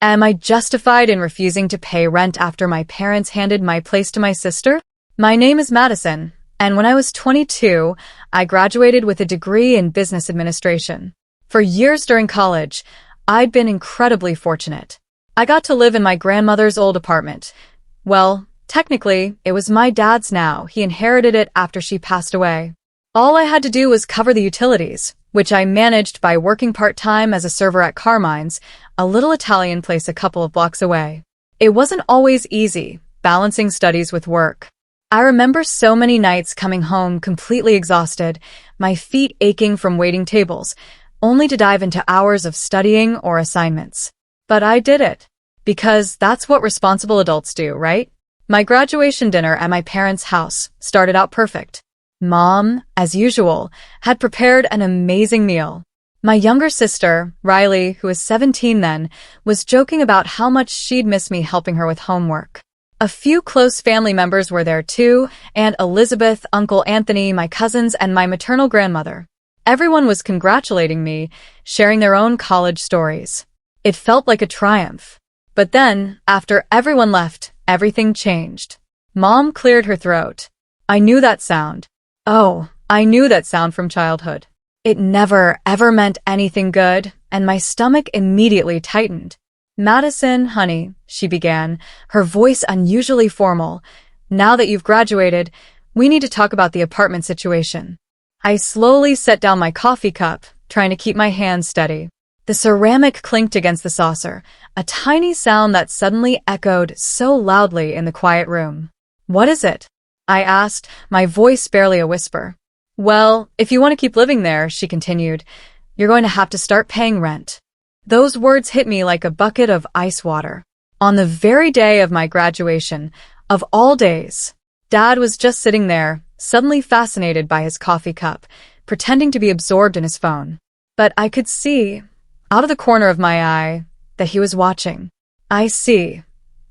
Am I justified in refusing to pay rent after my parents handed my place to my sister? My name is Madison, and when I was 22, I graduated with a degree in business administration. For years during college, I'd been incredibly fortunate. I got to live in my grandmother's old apartment. Well, technically, it was my dad's now. He inherited it after she passed away. All I had to do was cover the utilities, which I managed by working part-time as a server at Carmine's, a little Italian place a couple of blocks away. It wasn't always easy, balancing studies with work. I remember so many nights coming home completely exhausted, my feet aching from waiting tables, only to dive into hours of studying or assignments. But I did it. Because that's what responsible adults do, right? My graduation dinner at my parents' house started out perfect. Mom, as usual, had prepared an amazing meal. My younger sister, Riley, who was 17 then, was joking about how much she'd miss me helping her with homework. A few close family members were there too, Aunt Elizabeth, Uncle Anthony, my cousins, and my maternal grandmother. Everyone was congratulating me, sharing their own college stories. It felt like a triumph. But then, after everyone left, everything changed. Mom cleared her throat. I knew that sound. Oh, I knew that sound from childhood. It never, ever meant anything good, and my stomach immediately tightened. Madison, honey, she began, her voice unusually formal. Now that you've graduated, we need to talk about the apartment situation. I slowly set down my coffee cup, trying to keep my hands steady. The ceramic clinked against the saucer, a tiny sound that suddenly echoed so loudly in the quiet room. What is it? I asked, my voice barely a whisper. Well, if you want to keep living there, she continued, you're going to have to start paying rent. Those words hit me like a bucket of ice water. On the very day of my graduation, of all days, Dad was just sitting there, suddenly fascinated by his coffee cup, pretending to be absorbed in his phone. But I could see, out of the corner of my eye, that he was watching. I see,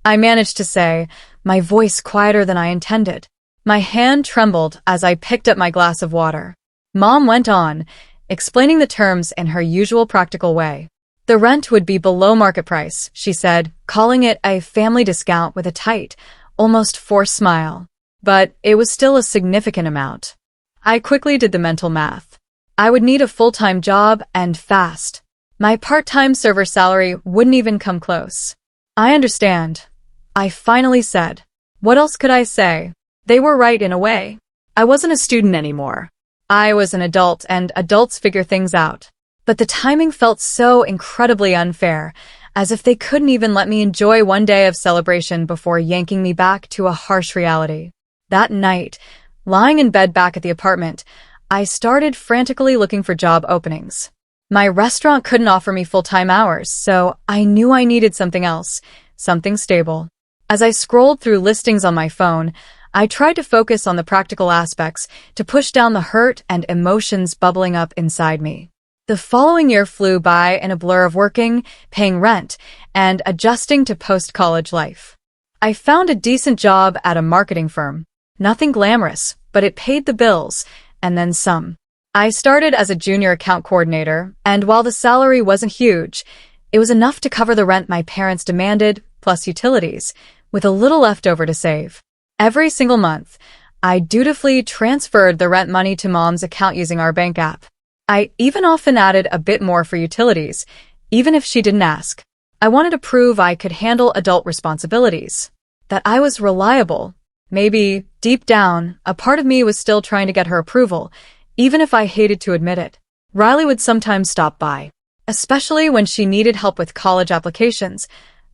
I managed to say, my voice quieter than I intended. My hand trembled as I picked up my glass of water. Mom went on, explaining the terms in her usual practical way. The rent would be below market price, she said, calling it a family discount with a tight, almost forced smile. But it was still a significant amount. I quickly did the mental math. I would need a full-time job and fast. My part-time server salary wouldn't even come close. I understand, I finally said. What else could I say? They were right in a way. I wasn't a student anymore. I was an adult, and adults figure things out. But the timing felt so incredibly unfair, as if they couldn't even let me enjoy one day of celebration before yanking me back to a harsh reality. That night, lying in bed back at the apartment, I started frantically looking for job openings. My restaurant couldn't offer me full-time hours, so I knew I needed something else, something stable. As I scrolled through listings on my phone, I tried to focus on the practical aspects to push down the hurt and emotions bubbling up inside me. The following year flew by in a blur of working, paying rent, and adjusting to post-college life. I found a decent job at a marketing firm. Nothing glamorous, but it paid the bills, and then some. I started as a junior account coordinator, and while the salary wasn't huge, it was enough to cover the rent my parents demanded, plus utilities, with a little left over to save. Every single month, I dutifully transferred the rent money to Mom's account using our bank app. I even often added a bit more for utilities, even if she didn't ask. I wanted to prove I could handle adult responsibilities, that I was reliable. Maybe, deep down, a part of me was still trying to get her approval, even if I hated to admit it. Riley would sometimes stop by, especially when she needed help with college applications,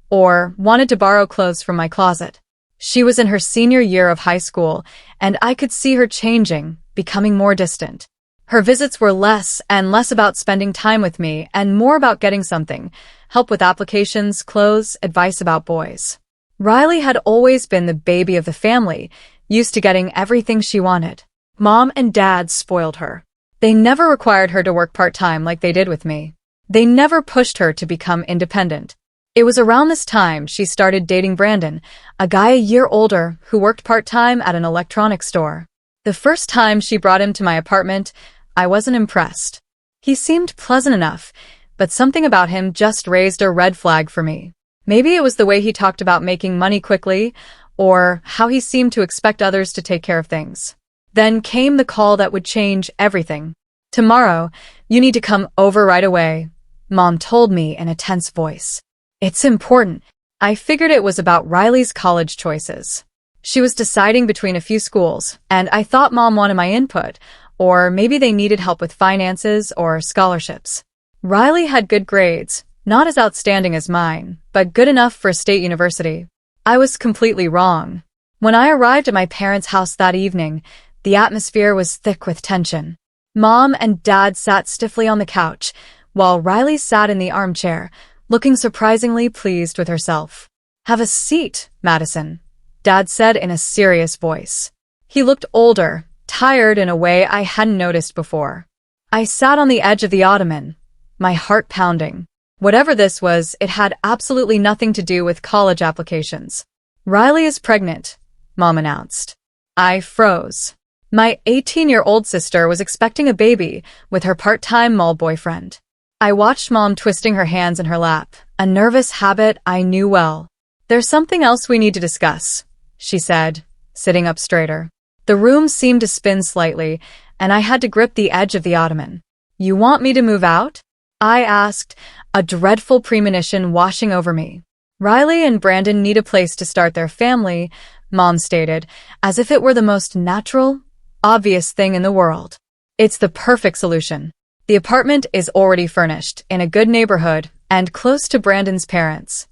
or wanted to borrow clothes from my closet. She was in her senior year of high school, and I could see her changing, becoming more distant. Her visits were less and less about spending time with me and more about getting something, help with applications, clothes, advice about boys. Riley had always been the baby of the family, used to getting everything she wanted. Mom and Dad spoiled her. They never required her to work part-time like they did with me. They never pushed her to become independent. It was around this time she started dating Brandon, a guy a year older who worked part-time at an electronics store. The first time she brought him to my apartment, I wasn't impressed. He seemed pleasant enough, but something about him just raised a red flag for me. Maybe it was the way he talked about making money quickly, or how he seemed to expect others to take care of things. Then came the call that would change everything. "Tomorrow, you need to come over right away," Mom told me in a tense voice. "It's important." I figured it was about Riley's college choices. She was deciding between a few schools, and I thought Mom wanted my input, or maybe they needed help with finances or scholarships. Riley had good grades, not as outstanding as mine, but good enough for a state university. I was completely wrong. When I arrived at my parents' house that evening, the atmosphere was thick with tension. Mom and Dad sat stiffly on the couch, while Riley sat in the armchair, looking surprisingly pleased with herself. "Have a seat, Madison," Dad said in a serious voice. He looked older, tired in a way I hadn't noticed before. I sat on the edge of the ottoman, my heart pounding. Whatever this was, it had absolutely nothing to do with college applications. "Riley is pregnant," Mom announced. I froze. My 18-year-old sister was expecting a baby with her part-time mall boyfriend. I watched Mom twisting her hands in her lap, a nervous habit I knew well. "There's something else we need to discuss," she said, sitting up straighter. The room seemed to spin slightly, and I had to grip the edge of the ottoman. "You want me to move out?" I asked, a dreadful premonition washing over me. "Riley and Brandon need a place to start their family," Mom stated, as if it were the most natural, obvious thing in the world. "It's the perfect solution. The apartment is already furnished, in a good neighborhood, and close to Brandon's parents."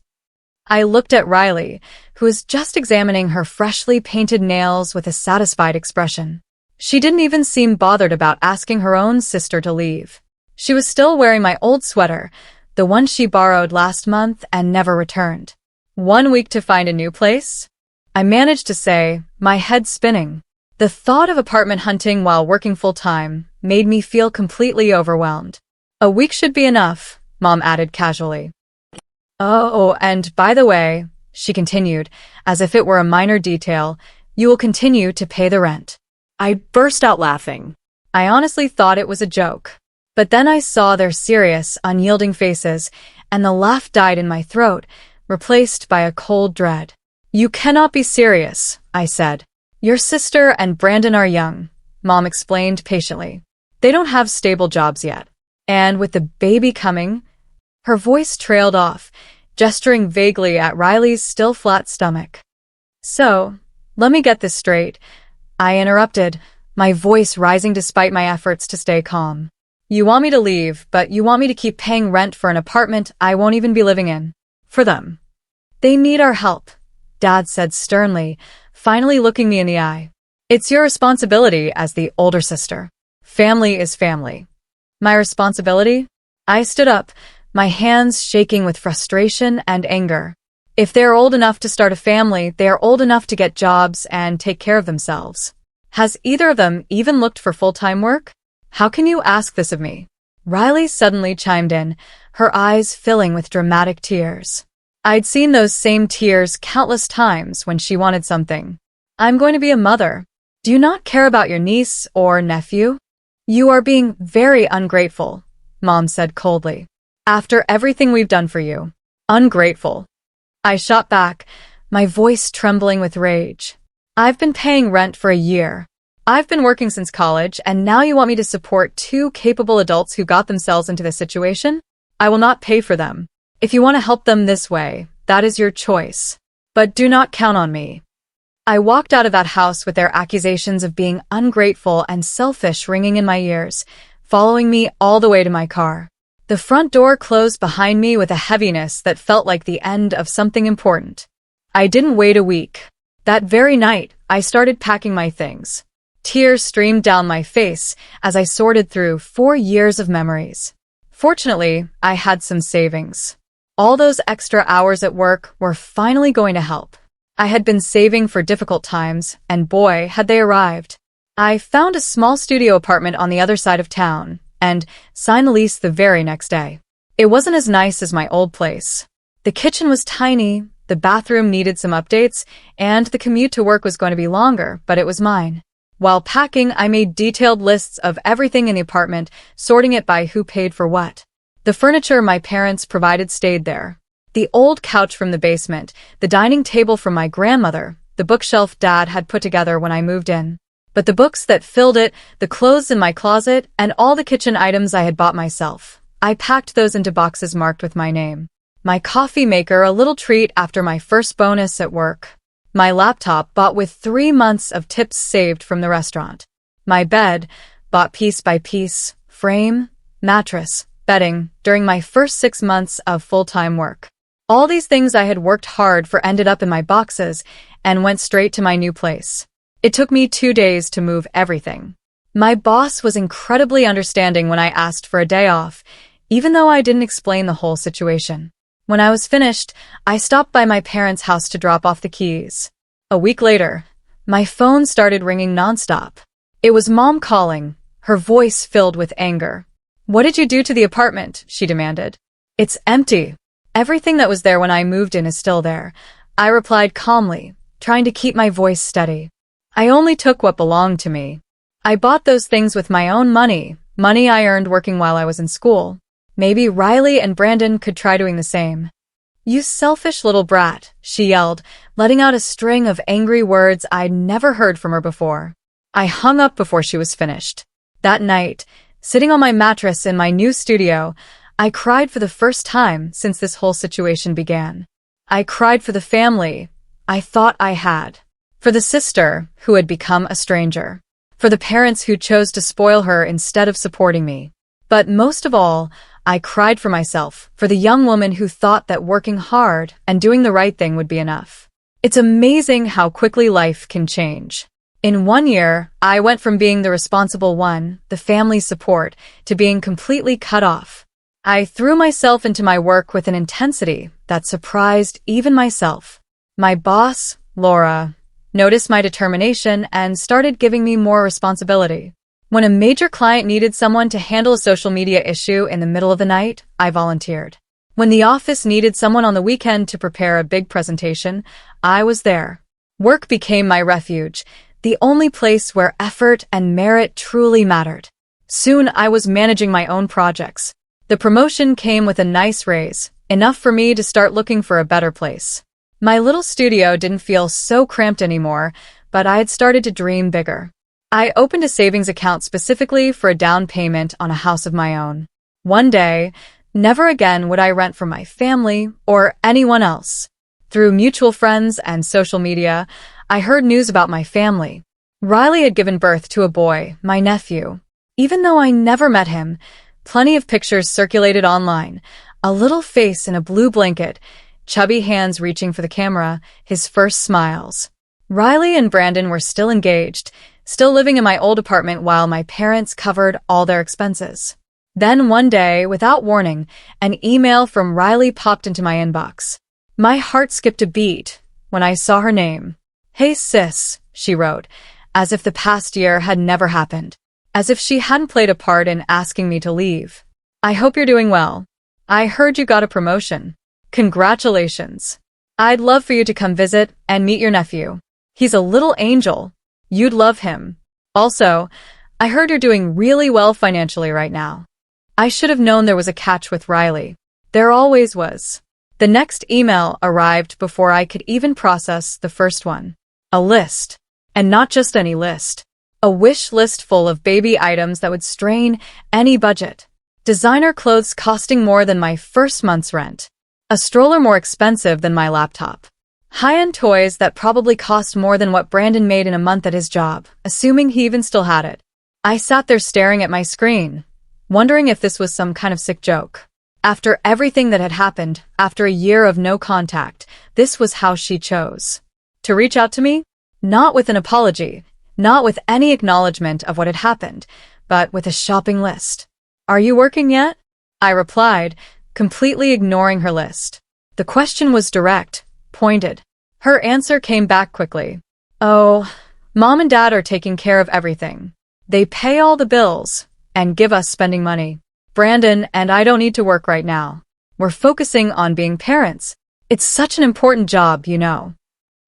I looked at Riley, who was just examining her freshly painted nails with a satisfied expression. She didn't even seem bothered about asking her own sister to leave. She was still wearing my old sweater, the one she borrowed last month and never returned. "1 week to find a new place?" I managed to say, my head spinning. The thought of apartment hunting while working full-time made me feel completely overwhelmed. "A week should be enough," Mom added casually. "Oh, and by the way," she continued, as if it were a minor detail, "you will continue to pay the rent." I burst out laughing. I honestly thought it was a joke. But then I saw their serious, unyielding faces, and the laugh died in my throat, replaced by a cold dread. "You cannot be serious," I said. "Your sister and Brandon are young," Mom explained patiently. "They don't have stable jobs yet. And with the baby coming—" Her voice trailed off, gesturing vaguely at Riley's still flat stomach. "So, let me get this straight," I interrupted, my voice rising despite my efforts to stay calm. "You want me to leave, but you want me to keep paying rent for an apartment I won't even be living in. For them. They need our help," Dad said sternly, finally looking me in the eye. "It's your responsibility as the older sister. Family is family." "My responsibility?" I stood up, my hands shaking with frustration and anger. "If they're old enough to start a family, they are old enough to get jobs and take care of themselves. Has either of them even looked for full-time work? How can you ask this of me?" Riley suddenly chimed in, her eyes filling with dramatic tears. I'd seen those same tears countless times when she wanted something. "I'm going to be a mother. Do you not care about your niece or nephew?" "You are being very ungrateful," Mom said coldly. "After everything we've done for you." "Ungrateful?" I shot back, my voice trembling with rage. "I've been paying rent for a year. I've been working since college, and now you want me to support 2 capable adults who got themselves into this situation? I will not pay for them. If you want to help them this way, that is your choice. But do not count on me." I walked out of that house with their accusations of being ungrateful and selfish ringing in my ears, following me all the way to my car. The front door closed behind me with a heaviness that felt like the end of something important. I didn't wait a week. That very night, I started packing my things. Tears streamed down my face as I sorted through 4 years of memories. Fortunately, I had some savings. All those extra hours at work were finally going to help. I had been saving for difficult times, and boy, had they arrived. I found a small studio apartment on the other side of town, and signed the lease the very next day. It wasn't as nice as my old place. The kitchen was tiny, the bathroom needed some updates, and the commute to work was going to be longer, but it was mine. While packing, I made detailed lists of everything in the apartment, sorting it by who paid for what. The furniture my parents provided stayed there. The old couch from the basement, the dining table from my grandmother, the bookshelf Dad had put together when I moved in. But the books that filled it, the clothes in my closet, and all the kitchen items I had bought myself, I packed those into boxes marked with my name. My coffee maker, a little treat after my first bonus at work. My laptop, bought with 3 months of tips saved from the restaurant. My bed, bought piece by piece, frame, mattress, bedding, during my first 6 months of full-time work. All these things I had worked hard for ended up in my boxes and went straight to my new place. It took me 2 days to move everything. My boss was incredibly understanding when I asked for a day off, even though I didn't explain the whole situation. When I was finished, I stopped by my parents' house to drop off the keys. A week later, my phone started ringing nonstop. It was Mom calling, her voice filled with anger. "What did you do to the apartment?" she demanded. "It's empty. Everything that was there when I moved in is still there," I replied calmly, trying to keep my voice steady. "I only took what belonged to me. I bought those things with my own money I earned working while I was in school. Maybe Riley and Brandon could try doing the same." "You selfish little brat," she yelled, letting out a string of angry words I'd never heard from her before. I hung up before she was finished. That night, sitting on my mattress in my new studio, I cried for the first time since this whole situation began. I cried for the family I thought I had, for the sister who had become a stranger, for the parents who chose to spoil her instead of supporting me. But most of all, I cried for myself, for the young woman who thought that working hard and doing the right thing would be enough. It's amazing how quickly life can change. In 1 year, I went from being the responsible one, the family support, to being completely cut off. I threw myself into my work with an intensity that surprised even myself. My boss, Laura, noticed my determination and started giving me more responsibility. When a major client needed someone to handle a social media issue in the middle of the night, I volunteered. When the office needed someone on the weekend to prepare a big presentation, I was there. Work became my refuge, the only place where effort and merit truly mattered. Soon I was managing my own projects. The promotion came with a nice raise, enough for me to start looking for a better place. My little studio didn't feel so cramped anymore, but I had started to dream bigger. I opened a savings account specifically for a down payment on a house of my own. One day, never again would I rent from my family or anyone else. Through mutual friends and social media, I heard news about my family. Riley had given birth to a boy, my nephew. Even though I never met him, plenty of pictures circulated online. A little face in a blue blanket, chubby hands reaching for the camera, his first smiles. Riley and Brandon were still engaged, still living in my old apartment while my parents covered all their expenses. Then one day, without warning, an email from Riley popped into my inbox. My heart skipped a beat when I saw her name. "Hey sis," she wrote, as if the past year had never happened, as if she hadn't played a part in asking me to leave. "I hope you're doing well. I heard you got a promotion. Congratulations. I'd love for you to come visit and meet your nephew. He's a little angel. You'd love him. Also, I heard you're doing really well financially right now." I should have known there was a catch with Riley. There always was. The next email arrived before I could even process the first one. A list. And not just any list. A wish list full of baby items that would strain any budget. Designer clothes costing more than my first month's rent. A stroller more expensive than my laptop. High-end toys that probably cost more than what Brandon made in a month at his job, assuming he even still had it. I sat there staring at my screen, wondering if this was some kind of sick joke. After everything that had happened, after a year of no contact, this was how she chose to reach out to me? Not with an apology, not with any acknowledgement of what had happened, but with a shopping list. "Are you working yet?" I replied, completely ignoring her list. The question was direct, pointed. Her answer came back quickly. "Oh, Mom and Dad are taking care of everything. They pay all the bills and give us spending money. Brandon and I don't need to work right now. We're focusing on being parents. It's such an important job, you know."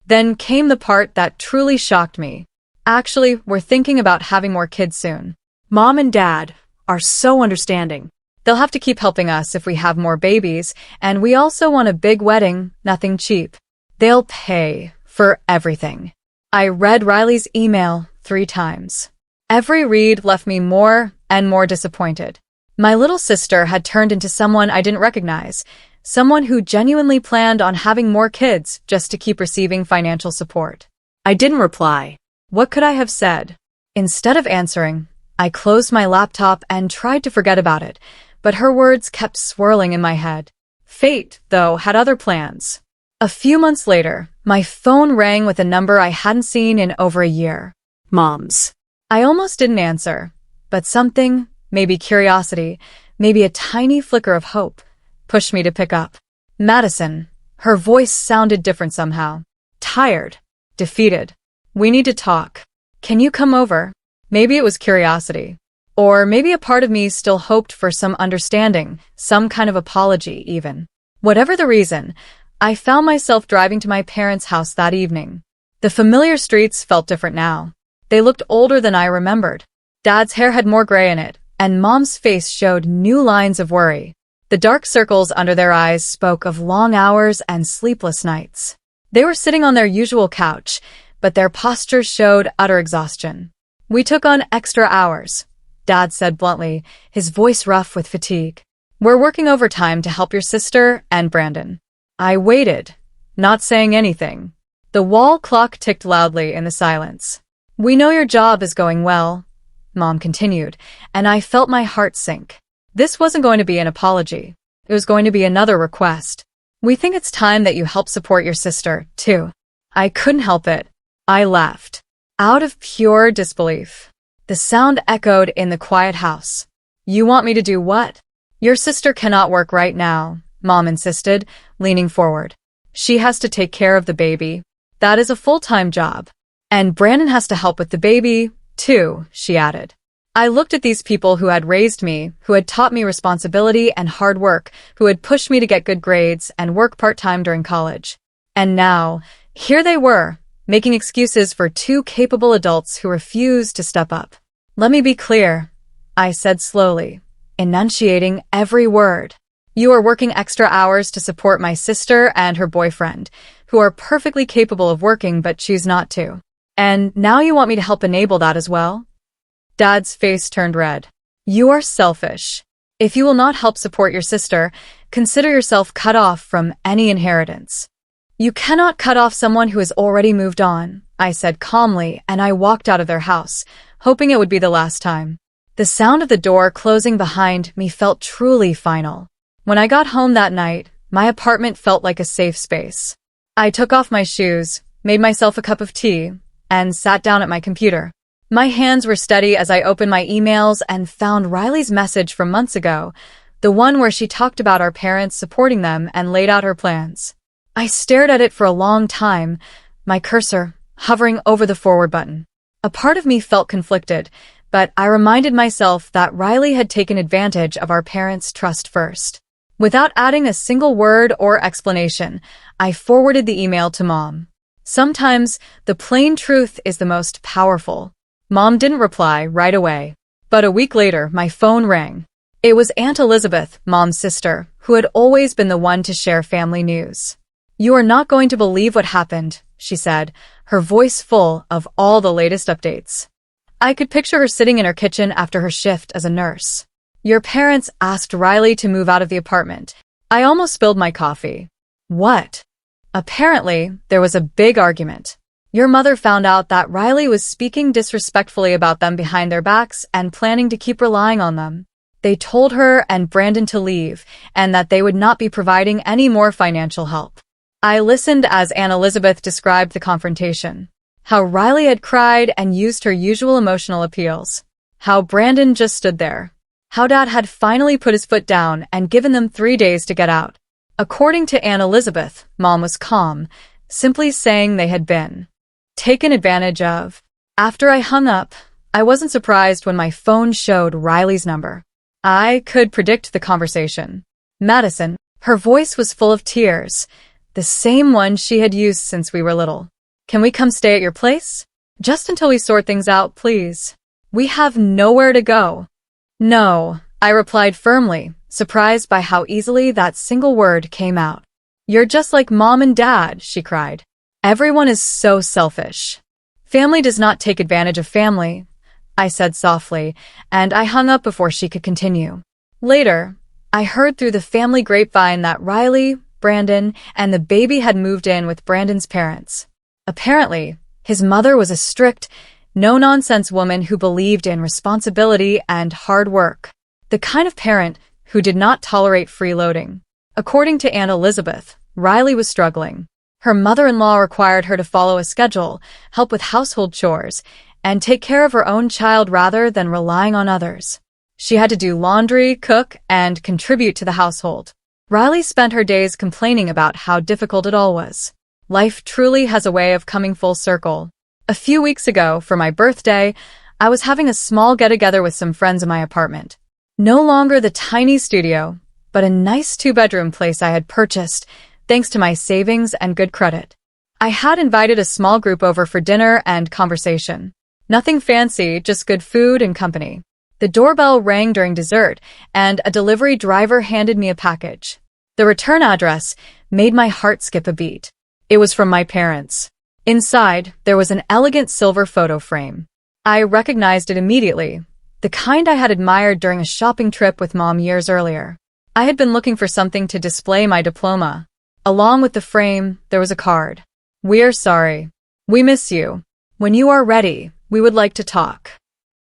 Then came the part that truly shocked me. "Actually, we're thinking about having more kids soon. Mom and Dad are so understanding. They'll have to keep helping us if we have more babies, and we also want a big wedding, nothing cheap. They'll pay for everything. I read Riley's email 3 times. Every read left me more and more disappointed. My little sister had turned into someone I didn't recognize, someone who genuinely planned on having more kids just to keep receiving financial support. I didn't reply. What could I have said? Instead of answering, I closed my laptop and tried to forget about it, but her words kept swirling in my head. Fate, though, had other plans. A few months later, my phone rang with a number I hadn't seen in over a year. Mom's. I almost didn't answer, but something, maybe curiosity, maybe a tiny flicker of hope, pushed me to pick up. Madison. Her voice sounded different somehow. Tired. Defeated. We need to talk. Can you come over? Maybe it was curiosity. Or maybe a part of me still hoped for some understanding, some kind of apology even. Whatever the reason, I found myself driving to my parents' house that evening. The familiar streets felt different now. They looked older than I remembered. Dad's hair had more gray in it, and Mom's face showed new lines of worry. The dark circles under their eyes spoke of long hours and sleepless nights. They were sitting on their usual couch, but their postures showed utter exhaustion. We took on extra hours, Dad said bluntly, his voice rough with fatigue. We're working overtime to help your sister and Brandon. I waited, not saying anything. The wall clock ticked loudly in the silence. We know your job is going well, Mom continued, and I felt my heart sink. This wasn't going to be an apology. It was going to be another request. We think it's time that you help support your sister, too. I couldn't help it. I laughed. Out of pure disbelief. The sound echoed in the quiet house. You want me to do what? Your sister cannot work right now, Mom insisted, leaning forward. She has to take care of the baby. That is a full-time job. And Brandon has to help with the baby, too, she added. I looked at these people who had raised me, who had taught me responsibility and hard work, who had pushed me to get good grades and work part-time during college. And now, here they were, making excuses for 2 capable adults who refused to step up. Let me be clear, I said slowly, enunciating every word. You are working extra hours to support my sister and her boyfriend, who are perfectly capable of working but choose not to. And now you want me to help enable that as well? Dad's face turned red. You are selfish. If you will not help support your sister, consider yourself cut off from any inheritance. You cannot cut off someone who has already moved on, I said calmly, and I walked out of their house, hoping it would be the last time. The sound of the door closing behind me felt truly final. When I got home that night, my apartment felt like a safe space. I took off my shoes, made myself a cup of tea, and sat down at my computer. My hands were steady as I opened my emails and found Riley's message from months ago, the one where she talked about our parents supporting them and laid out her plans. I stared at it for a long time, my cursor hovering over the forward button. A part of me felt conflicted, but I reminded myself that Riley had taken advantage of our parents' trust first. Without adding a single word or explanation, I forwarded the email to Mom. Sometimes, the plain truth is the most powerful. Mom didn't reply right away. But a week later, my phone rang. It was Aunt Elizabeth, Mom's sister, who had always been the one to share family news. You are not going to believe what happened, she said, her voice full of all the latest updates. I could picture her sitting in her kitchen after her shift as a nurse. Your parents asked Riley to move out of the apartment. I almost spilled my coffee. What? Apparently, there was a big argument. Your mother found out that Riley was speaking disrespectfully about them behind their backs and planning to keep relying on them. They told her and Brandon to leave, and that they would not be providing any more financial help. I listened as Aunt Elizabeth described the confrontation. How Riley had cried and used her usual emotional appeals. How Brandon just stood there. How Dad had finally put his foot down and given them 3 days to get out. According to Aunt Elizabeth, Mom was calm, simply saying they had been taken advantage of. After I hung up, I wasn't surprised when my phone showed Riley's number. I could predict the conversation. Madison, her voice was full of tears, the same one she had used since we were little. Can we come stay at your place? Just until we sort things out, please. We have nowhere to go. No, I replied firmly, surprised by how easily that single word came out. "You're just like mom and dad," she cried. "Everyone is so selfish. Family does not take advantage of family," I said softly, and I hung up before she could continue. Later, I heard through the family grapevine that Riley, Brandon, and the baby had moved in with Brandon's parents. Apparently, his mother was a strict, no-nonsense woman who believed in responsibility and hard work. The kind of parent who did not tolerate freeloading. According to Aunt Elizabeth, Riley was struggling. Her mother-in-law required her to follow a schedule, help with household chores, and take care of her own child rather than relying on others. She had to do laundry, cook, and contribute to the household. Riley spent her days complaining about how difficult it all was. Life truly has a way of coming full circle. A few weeks ago, for my birthday, I was having a small get-together with some friends in my apartment. No longer the tiny studio, but a nice two-bedroom place I had purchased, thanks to my savings and good credit. I had invited a small group over for dinner and conversation. Nothing fancy, just good food and company. The doorbell rang during dessert, and a delivery driver handed me a package. The return address made my heart skip a beat. It was from my parents. Inside, there was an elegant silver photo frame. I recognized it immediately, the kind I had admired during a shopping trip with Mom years earlier. I had been looking for something to display my diploma. Along with the frame, there was a card. "We're sorry. We miss you. When you are ready, we would like to talk."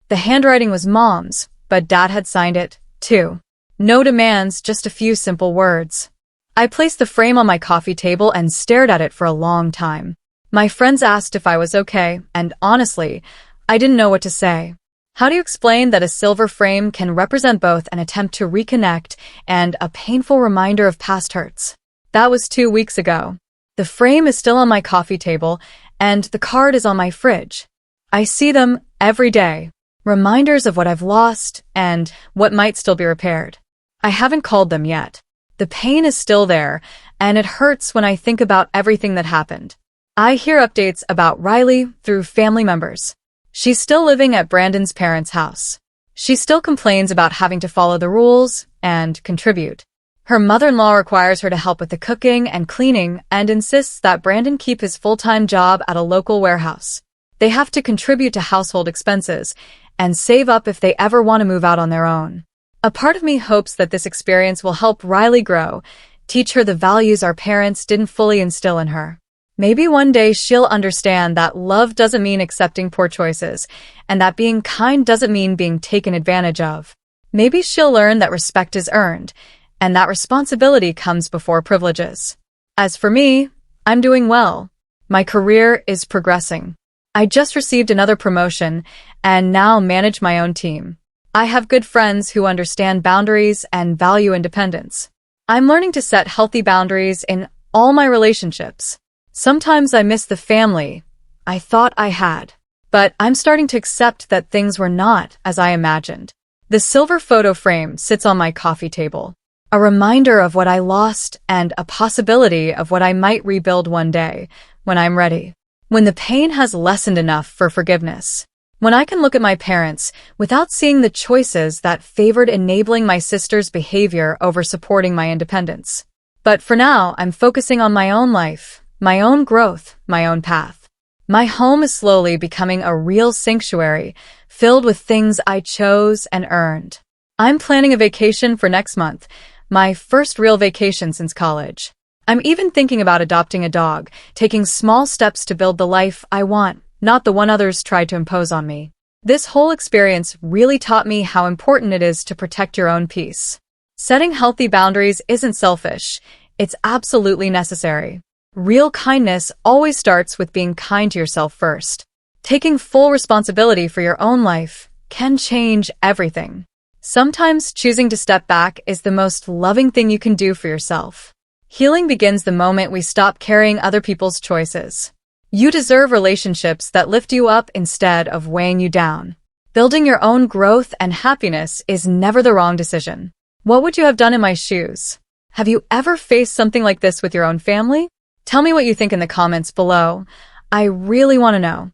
The handwriting was Mom's, but Dad had signed it, too. No demands, just a few simple words. I placed the frame on my coffee table and stared at it for a long time. My friends asked if I was okay, and honestly, I didn't know what to say. How do you explain that a silver frame can represent both an attempt to reconnect and a painful reminder of past hurts? That was 2 weeks ago. The frame is still on my coffee table, and the card is on my fridge. I see them every day. Reminders of what I've lost and what might still be repaired. I haven't called them yet. The pain is still there, and it hurts when I think about everything that happened. I hear updates about Riley through family members. She's still living at Brandon's parents' house. She still complains about having to follow the rules and contribute. Her mother-in-law requires her to help with the cooking and cleaning and insists that Brandon keep his full-time job at a local warehouse. They have to contribute to household expenses and save up if they ever want to move out on their own. A part of me hopes that this experience will help Riley grow, teach her the values our parents didn't fully instill in her. Maybe one day she'll understand that love doesn't mean accepting poor choices, and that being kind doesn't mean being taken advantage of. Maybe she'll learn that respect is earned, and that responsibility comes before privileges. As for me, I'm doing well. My career is progressing. I just received another promotion and now manage my own team. I have good friends who understand boundaries and value independence. I'm learning to set healthy boundaries in all my relationships. Sometimes I miss the family I thought I had, but I'm starting to accept that things were not as I imagined. The silver photo frame sits on my coffee table, a reminder of what I lost and a possibility of what I might rebuild one day when I'm ready. When the pain has lessened enough for forgiveness. When I can look at my parents without seeing the choices that favored enabling my sister's behavior over supporting my independence. But for now, I'm focusing on my own life, my own growth, my own path. My home is slowly becoming a real sanctuary, filled with things I chose and earned. I'm planning a vacation for next month, my first real vacation since college. I'm even thinking about adopting a dog, taking small steps to build the life I want, not the one others tried to impose on me. This whole experience really taught me how important it is to protect your own peace. Setting healthy boundaries isn't selfish, it's absolutely necessary. Real kindness always starts with being kind to yourself first. Taking full responsibility for your own life can change everything. Sometimes choosing to step back is the most loving thing you can do for yourself. Healing begins the moment we stop carrying other people's choices. You deserve relationships that lift you up instead of weighing you down. Building your own growth and happiness is never the wrong decision. What would you have done in my shoes? Have you ever faced something like this with your own family? Tell me what you think in the comments below. I really want to know.